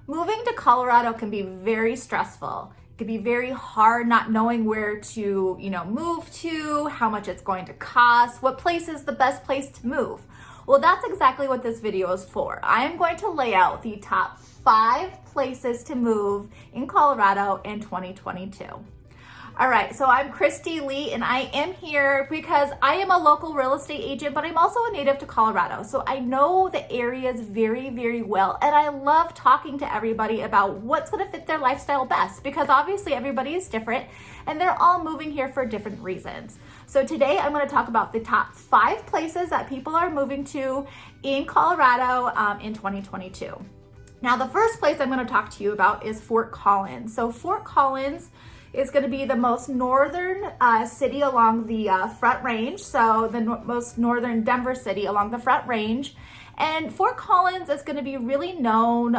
Moving to Colorado can be very stressful. It can be very hard not knowing where to, move to, how much it's going to cost, what place is the best place to move. Well, that's exactly what this video is for. I am going to lay out the top 5 places to move in Colorado in 2022. All right, so I'm Christy Lee, and I am here because I am a local real estate agent, but I'm also a native to Colorado. So I know the areas very, very well, and I love talking to everybody about what's gonna fit their lifestyle best, because obviously everybody is different, and they're all moving here for different reasons. So today I'm gonna talk about the top 5 places that people are moving to in Colorado in 2022. Now, the first place I'm gonna talk to you about is Fort Collins. So Fort Collins is going to be the most northern city along the Front Range, so the most northern Denver city along the Front Range. And Fort Collins is going to be really known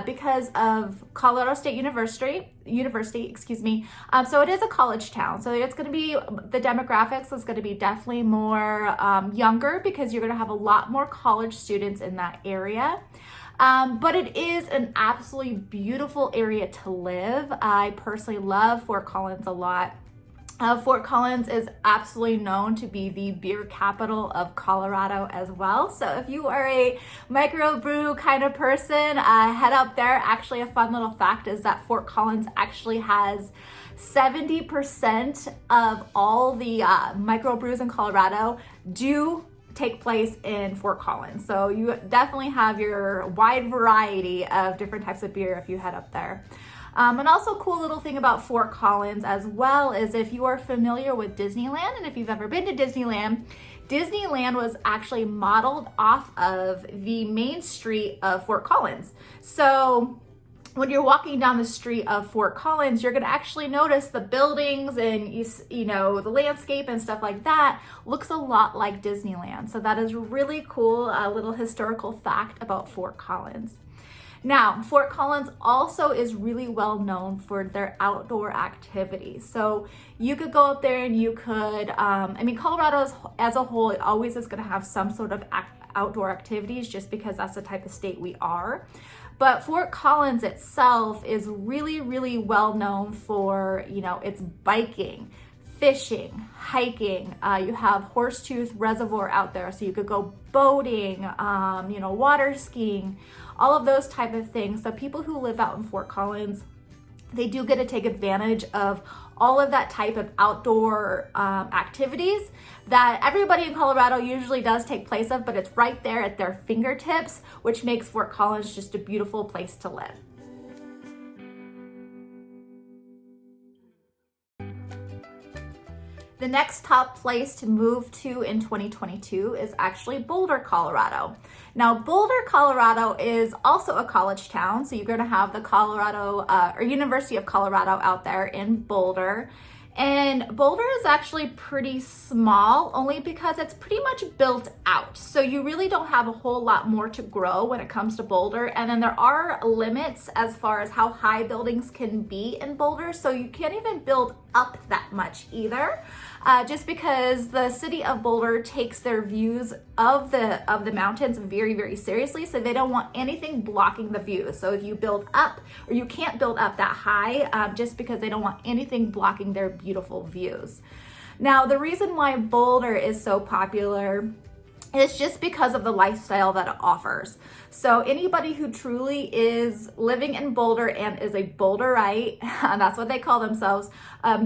because of Colorado State University. So it is a college town. So it's going to be, the demographics is going to be definitely more younger, because you're going to have a lot more college students in that area. But it is an absolutely beautiful area to live. I personally love Fort Collins a lot. Fort Collins is absolutely known to be the beer capital of Colorado as well. So if you are a microbrew kind of person, head up there. Actually, a fun little fact is that Fort Collins actually has 70% of all the microbrews in Colorado do take place in Fort Collins. So you definitely have your wide variety of different types of beer if you head up there. And also a cool little thing about Fort Collins as well is, if you are familiar with Disneyland, and if you've ever been to Disneyland, Disneyland was actually modeled off of the main street of Fort Collins. So when you're walking down the street of Fort Collins, you're going to actually notice the buildings and the landscape and stuff like that looks a lot like Disneyland. So that is really cool, a little historical fact about Fort Collins. Now, Fort Collins also is really well known for their outdoor activities. So you could go up there and you could, Colorado as a whole, it always is going to have some sort of outdoor activities, just because that's the type of state we are. But Fort Collins itself is really, really well known for, its biking, fishing, hiking. You have Horsetooth Reservoir out there, so you could go boating, water skiing, all of those type of things. So people who live out in Fort Collins, they do get to take advantage of all of that type of outdoor activities that everybody in Colorado usually does take place of, but it's right there at their fingertips, which makes Fort Collins just a beautiful place to live. The next top place to move to in 2022 is actually Boulder, Colorado. Now, Boulder, Colorado is also a college town, so you're going to have the University of Colorado out there in Boulder. And Boulder is actually pretty small, only because it's pretty much built out. So you really don't have a whole lot more to grow when it comes to Boulder. And then there are limits as far as how high buildings can be in Boulder. So you can't even build up that much either, just because the city of Boulder takes their views of the mountains very, very seriously. So they don't want anything blocking the view. So if you build up, or you can't build up that high, just because they don't want anything blocking their beautiful views. Now, the reason why Boulder is so popular is just because of the lifestyle that it offers. So anybody who truly is living in Boulder and is a Boulderite, and that's what they call themselves,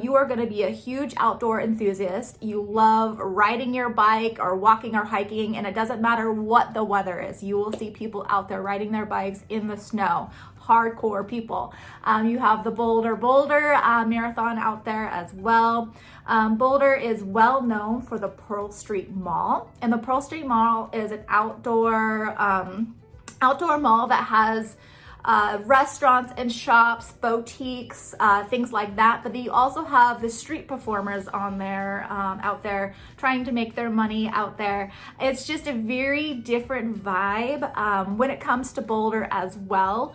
you are going to be a huge outdoor enthusiast. You love riding your bike or walking or hiking, and it doesn't matter what the weather is. You will see people out there riding their bikes in the snow. Hardcore people. You have the Boulder Marathon out there as well. Boulder is well known for the Pearl Street Mall, and the Pearl Street Mall is an outdoor mall that has restaurants and shops, boutiques, things like that. But you also have the street performers on there, out there trying to make their money out there. It's just a very different vibe when it comes to Boulder as well.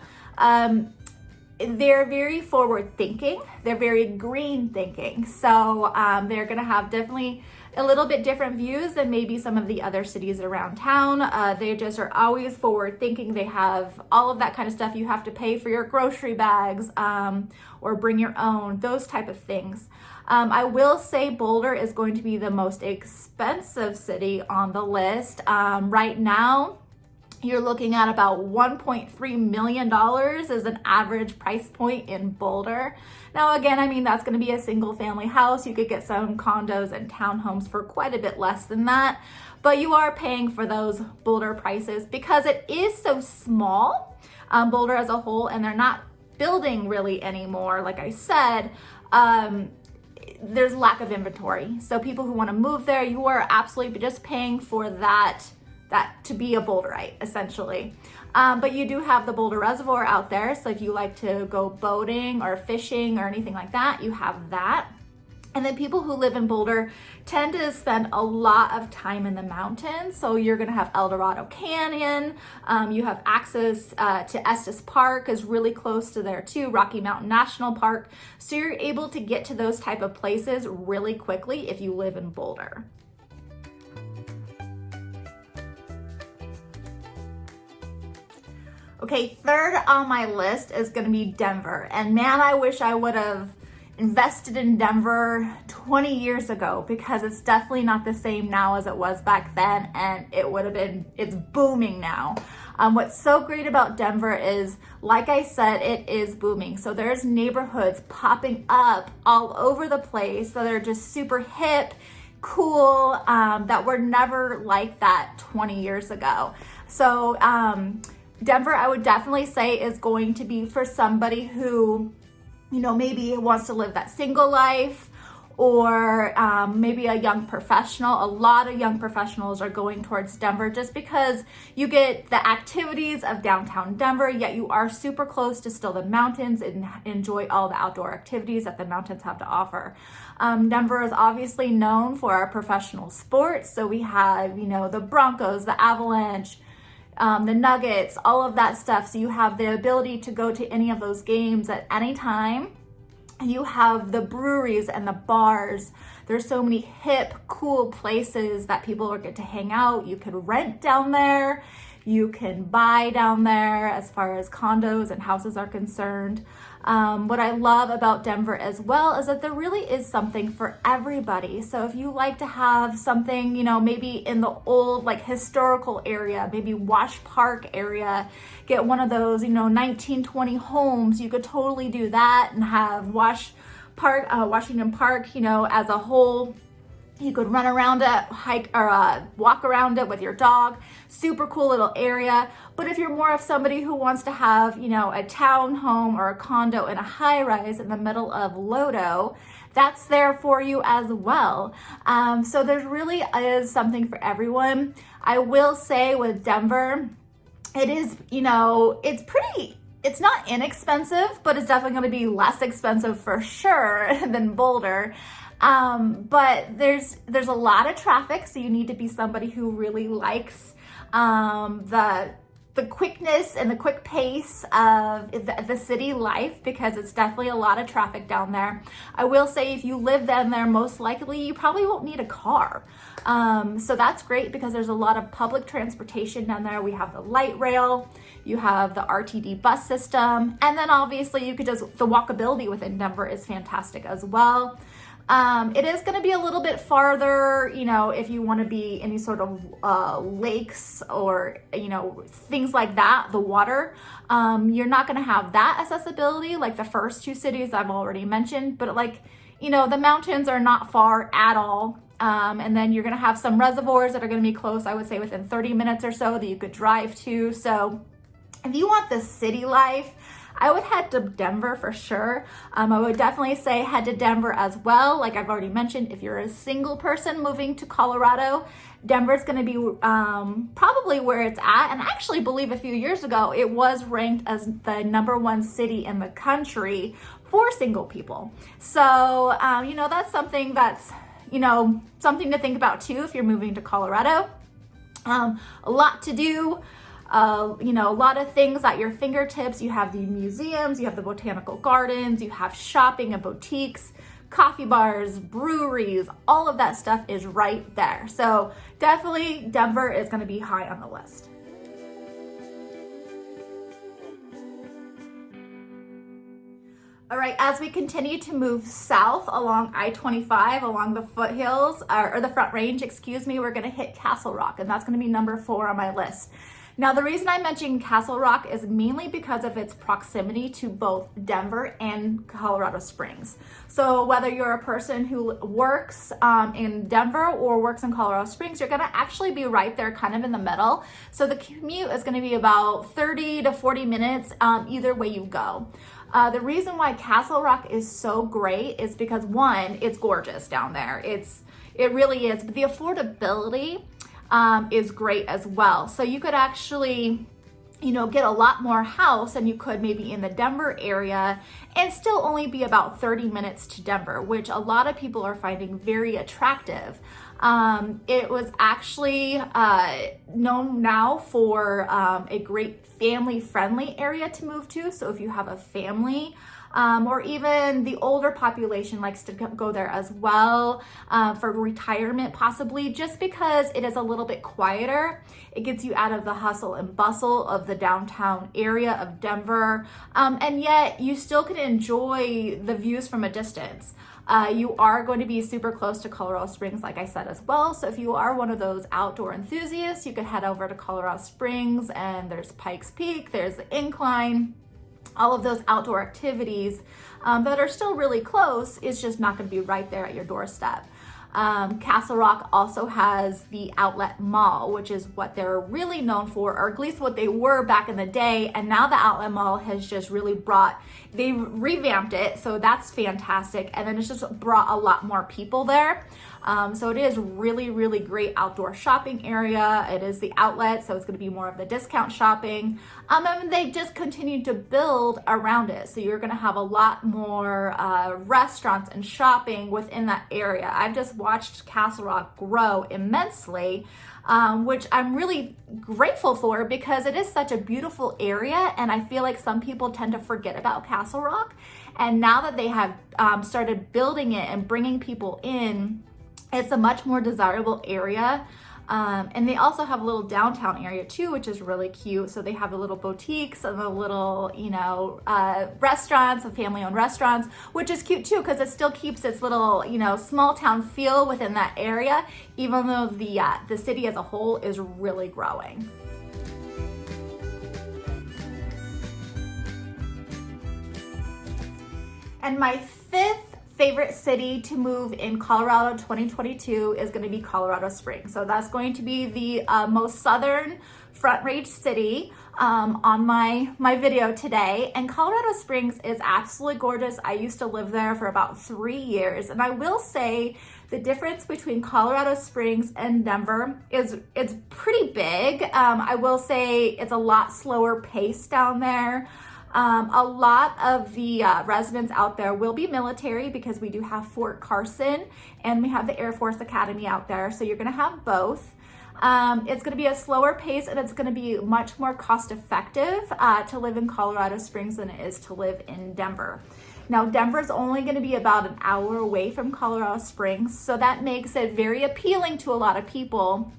They're very forward thinking. They're very green thinking. So they're going to have definitely a little bit different views than maybe some of the other cities around town. They just are always forward thinking. They have all of that kind of stuff. You have to pay for your grocery bags or bring your own, those type of things. I will say Boulder is going to be the most expensive city on the list. Right now, you're looking at about $1.3 million as an average price point in Boulder. Now, again, I mean, that's going to be a single family house. You could get some condos and townhomes for quite a bit less than that, but you are paying for those Boulder prices because it is so small, Boulder as a whole, and they're not building really anymore. Like I said, there's lack of inventory. So people who want to move there, you are absolutely just paying for that to be a Boulderite, essentially. But you do have the Boulder Reservoir out there. So if you like to go boating or fishing or anything like that, you have that. And then people who live in Boulder tend to spend a lot of time in the mountains. So you're gonna have El Dorado Canyon. You have access to Estes Park is really close to there too, Rocky Mountain National Park. So you're able to get to those type of places really quickly if you live in Boulder. Okay, third on my list is gonna be Denver. And man, I wish I would have invested in Denver 20 years ago because it's definitely not the same now as it was back then, and it's booming now. What's so great about Denver is, like I said, it is booming. So there's neighborhoods popping up all over the place. So they're just super hip, cool, that were never like that 20 years ago. So Denver, I would definitely say, is going to be for somebody who, you know, maybe wants to live that single life, or maybe a young professional. A lot of young professionals are going towards Denver just because you get the activities of downtown Denver, yet you are super close to still the mountains and enjoy all the outdoor activities that the mountains have to offer. Denver is obviously known for our professional sports. So we have, you know, the Broncos, the Avalanche, the Nuggets, all of that stuff. So you have the ability to go to any of those games at any time. You have the breweries and the bars. There's so many hip, cool places that people get to hang out. You could rent down there. You can buy down there as far as condos and houses are concerned. What I love about Denver as well is that there really is something for everybody. So if you like to have something, you know, maybe in the old like historical area, maybe Wash Park area, get one of those, you know, 1920 homes, you could totally do that and have Washington Park, you know, as a whole. You could run around it, hike or walk around it with your dog. Super cool little area. But if you're more of somebody who wants to have, you know, a town home or a condo in a high rise in the middle of Lodo, that's there for you as well. So there really is something for everyone. I will say with Denver, it is, you know, it's not inexpensive, but it's definitely going to be less expensive for sure than Boulder. But there's a lot of traffic, so you need to be somebody who really likes the quickness and the quick pace of the city life, because it's definitely a lot of traffic down there. I will say if you live down there, most likely you probably won't need a car. So that's great because there's a lot of public transportation down there. We have the light rail, you have the RTD bus system, and then obviously the walkability within Denver is fantastic as well. It is going to be a little bit farther, you know, if you want to be any sort of lakes or, you know, things like that, the water. You're not going to have that accessibility like the first two cities I've already mentioned, but like, you know, the mountains are not far at all. And then you're going to have some reservoirs that are going to be close, I would say within 30 minutes or so that you could drive to. So if you want the city life, I would head to Denver for sure. I would definitely say head to Denver as well. Like I've already mentioned, if you're a single person moving to Colorado, Denver's going to be probably where it's at. And I actually believe a few years ago, it was ranked as the #1 city in the country for single people. So, you know, that's something that's, you know, something to think about too if you're moving to Colorado. A lot to do. You know, a lot of things at your fingertips. You have the museums, you have the botanical gardens, you have shopping and boutiques, coffee bars, breweries, all of that stuff is right there. So definitely Denver is going to be high on the list. All right, as we continue to move south along I-25, along the foothills, or the Front Range, excuse me, we're gonna hit Castle Rock, and that's gonna be number 4 on my list. Now, the reason I mentioned Castle Rock is mainly because of its proximity to both Denver and Colorado Springs. So whether you're a person who works in Denver or works in Colorado Springs, you're gonna actually be right there kind of in the middle. So the commute is gonna be about 30 to 40 minutes either way you go. The reason why Castle Rock is so great is because, one, it's gorgeous down there. It really is, but the affordability is great as well. So you could actually, get a lot more house than you could maybe in the Denver area and still only be about 30 minutes to Denver, which a lot of people are finding very attractive. It was actually known now for a great family-friendly area to move to. So if you have a family, or even the older population likes to go there as well for retirement possibly, just because it is a little bit quieter. It gets you out of the hustle and bustle of the downtown area of Denver, and yet you still can enjoy the views from a distance. You are going to be super close to Colorado Springs, like I said, as well. So if you are one of those outdoor enthusiasts, you could head over to Colorado Springs, and there's Pikes Peak, there's the Incline, all of those outdoor activities that are still really close is just not going to be right there at your doorstep. Castle Rock also has the Outlet Mall, which is what they're really known for, or at least what they were back in the day. And now the Outlet Mall has just really they revamped it. So that's fantastic. And then it's just brought a lot more people there. So it is really, really great outdoor shopping area. It is the outlet, so it's going to be more of the discount shopping. And they just continue to build around it. So you're going to have a lot more restaurants and shopping within that area. I've just watched Castle Rock grow immensely, which I'm really grateful for because it is such a beautiful area. And I feel like some people tend to forget about Castle Rock. And now that they have started building it and bringing people in, it's a much more desirable area. And they also have a little downtown area too, which is really cute. So they have the little boutiques and the little, restaurants and family-owned restaurants, which is cute too, because it still keeps its little, small town feel within that area, even though the city as a whole is really growing. And my 5th favorite city to move in Colorado 2022 is going to be Colorado Springs. So that's going to be the most southern Front Range city on my video today. And Colorado Springs is absolutely gorgeous. I used to live there for about 3 years, and I will say the difference between Colorado Springs and Denver is pretty big. I will say it's a lot slower pace down there. A lot of the residents out there will be military because we do have Fort Carson and we have the Air Force Academy out there. So you're going to have both. It's going to be a slower pace, and it's going to be much more cost effective to live in Colorado Springs than it is to live in Denver. Now, Denver is only going to be about an hour away from Colorado Springs, so that makes it very appealing to a lot of people.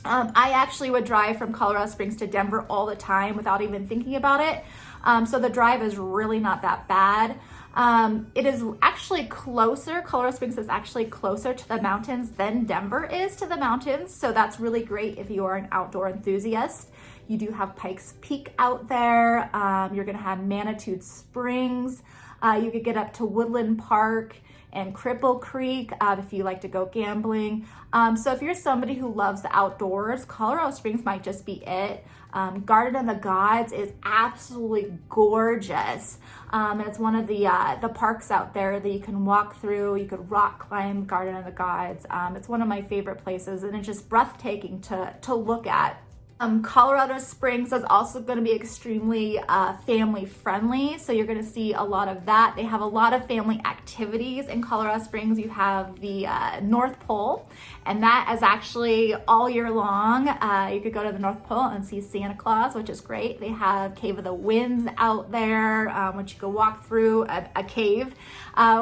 I actually would drive from Colorado Springs to Denver all the time without even thinking about it. So the drive is really not that bad. It is actually closer. Colorado Springs is actually closer to the mountains than Denver is to the mountains. So that's really great if you are an outdoor enthusiast. You do have Pikes Peak out there. You're going to have Manitou Springs. You could get up to Woodland Park and Cripple Creek if you like to go gambling. So if you're somebody who loves the outdoors, Colorado Springs might just be it. Garden of the Gods is absolutely gorgeous. And it's one of the parks out there that you can walk through. You could rock climb Garden of the Gods. It's one of my favorite places, and it's just breathtaking to look at. Colorado Springs is also going to be extremely family friendly, so you're going to see a lot of that. They have a lot of family activities in Colorado Springs. You have the North Pole, and that is actually all year long. You could go to the North Pole and see Santa Claus, which is great. They have Cave of the Winds out there, which you can walk through a cave,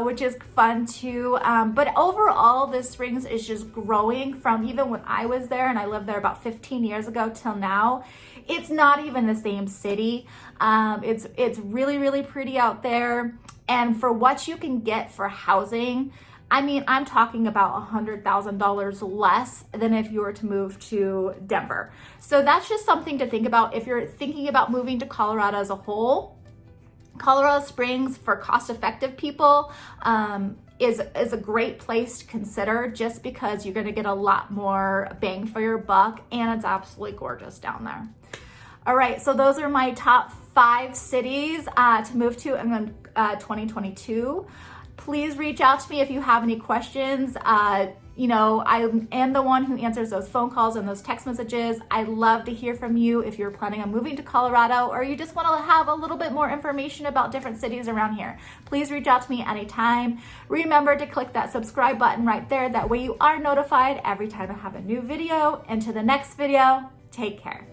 which is fun too. But overall, this Springs is just growing from even when I was there, and I lived there about 15 years ago till now. It's not even the same city. It's really, really pretty out there. And for what you can get for housing, I mean, I'm talking about $100,000 less than if you were to move to Denver. So that's just something to think about if you're thinking about moving to Colorado as a whole. Colorado Springs, for cost-effective people, is a great place to consider, just because you're going to get a lot more bang for your buck, and it's absolutely gorgeous down there. All right, so those are my top 5 cities to move to in 2022. Please reach out to me if you have any questions. You know, I am the one who answers those phone calls and those text messages. I love to hear from you if you're planning on moving to Colorado, or you just want to have a little bit more information about different cities around here. Please reach out to me anytime. Remember to click that subscribe button right there. That way you are notified every time I have a new video. Until the next video, take care.